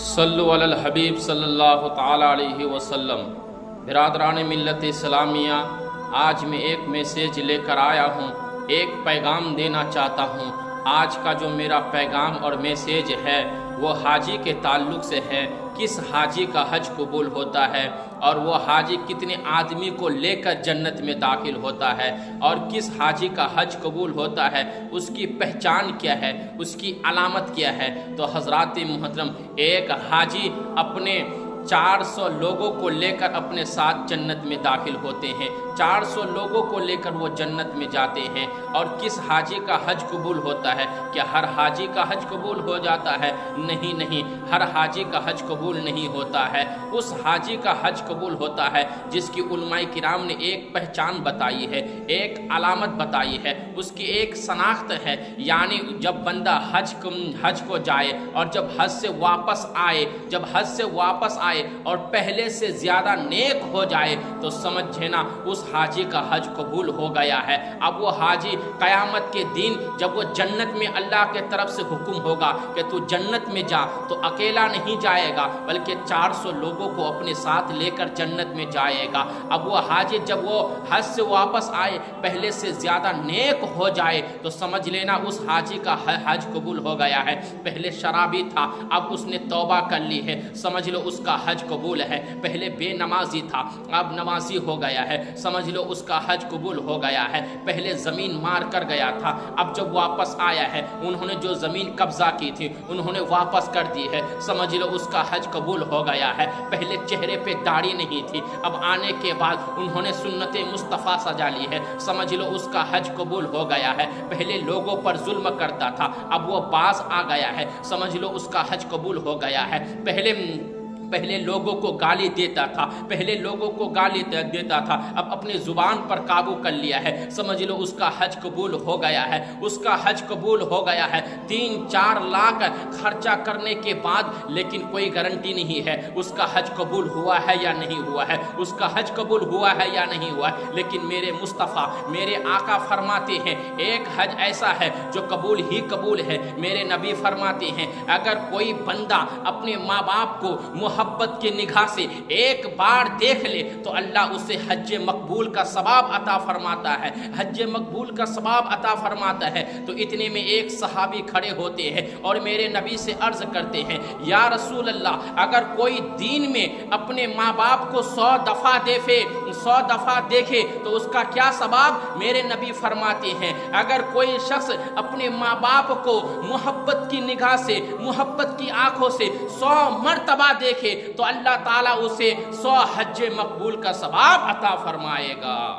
صلو علی الحبیب صلی اللہ تعالی علیہ وسلم۔ برادران ملت اسلامیہ، آج میں ایک میسیج لے کر آیا ہوں، ایک پیغام دینا چاہتا ہوں۔ آج کا جو میرا پیغام اور میسیج ہے وہ حاجی کے تعلق سے ہے۔ کس حاجی کا حج قبول ہوتا ہے اور وہ حاجی کتنے آدمی کو لے کر جنت میں داخل ہوتا ہے، اور کس حاجی کا حج قبول ہوتا ہے، اس کی پہچان کیا ہے، اس کی علامت کیا ہے۔ تو حضرات محترم، ایک حاجی اپنے 400 لوگوں کو لے کر اپنے ساتھ جنت میں داخل ہوتے ہیں، 400 لوگوں کو لے کر وہ جنت میں جاتے ہیں۔ اور کس حاجی کا حج قبول ہوتا ہے؟ کیا ہر حاجی کا حج قبول ہو جاتا ہے؟ نہیں، ہر حاجی کا حج قبول نہیں ہوتا ہے۔ اس حاجی کا حج قبول ہوتا ہے جس کی علماء کرام نے ایک پہچان بتائی ہے، ایک علامت بتائی ہے، اس کی ایک شناخت ہے۔ یعنی جب بندہ حج کو جائے اور جب حج سے واپس آئے اور پہلے سے زیادہ نیک ہو جائے تو سمجھے نا اس حاجی کا حج قبول ہو گیا ہے۔ اب وہ حاجی قیامت کے دن جب وہ جنت میں اللہ کے طرف سے حکم ہوگا کہ تو جنت میں جا، تو اکیلا نہیں جائے گا بلکہ 400 لوگوں کو اپنے ساتھ لے کر جنت میں جائے گا۔ اب وہ حاجی جب وہ حج سے واپس آئے، پہلے سے زیادہ نیک ہو جائے تو سمجھ لینا اس حاجی کا حج قبول ہو گیا ہے۔ پہلے شرابی تھا، اب اس نے توبہ کر لی ہے، سمجھ لو اس کا حج قبول ہے۔ پہلے بے نمازی تھا، اب نمازی ہو گیا ہے، سمجھ لو اس کا حج قبول ہو گیا ہے۔ پہلے زمین مار کر گیا تھا، اب جب واپس آیا ہے، انہوں نے جو زمین قبضہ کی تھی انہوں نے واپس کر دی ہے، سمجھ لو اس کا حج قبول ہو گیا ہے۔ پہلے چہرے پہ داڑھی نہیں تھی، اب آنے کے بعد انہوں نے سنت مصطفیٰ سجا لی ہے، سمجھ لو اس کا حج قبول ہو گیا ہے۔ پہلے لوگوں پر ظلم کرتا تھا، اب وہ باز آ گیا ہے، سمجھ لو اس کا حج قبول ہو گیا ہے۔ پہلے لوگوں کو گالی دیتا تھا، اب اپنے زبان پر قابو کر لیا ہے، سمجھ لو اس کا حج قبول ہو گیا ہے۔ اس کا حج قبول ہو گیا ہے 3-4 لاکھ خرچہ کرنے کے بعد، لیکن کوئی گارنٹی نہیں ہے اس کا حج قبول ہوا ہے یا نہیں ہوا ہے، اس کا حج قبول ہوا ہے یا نہیں ہوا ہے۔ لیکن میرے مصطفیٰ، میرے آقا فرماتے ہیں ایک حج ایسا ہے جو قبول ہی قبول ہے۔ میرے نبی فرماتے ہیں اگر کوئی بندہ اپنے ماں باپ کو محبت کی نگاہ سے ایک بار دیکھ لے تو اللہ اسے حج مقبول کا ثواب عطا فرماتا ہے، حج مقبول کا ثواب عطا فرماتا ہے۔ تو اتنے میں ایک صحابی کھڑے ہوتے ہیں اور میرے نبی سے عرض کرتے ہیں یا رسول اللہ، اگر کوئی دین میں اپنے ماں باپ کو 100 دفعہ دیکھے تو اس کا کیا ثواب؟ میرے نبی فرماتے ہیں اگر کوئی شخص اپنے ماں باپ کو محبت کی نگاہ سے، محبت کی آنکھوں سے 100 مرتبہ دیکھے تو اللہ تعالیٰ اسے 100 حج مقبول کا ثواب عطا فرمائے گا۔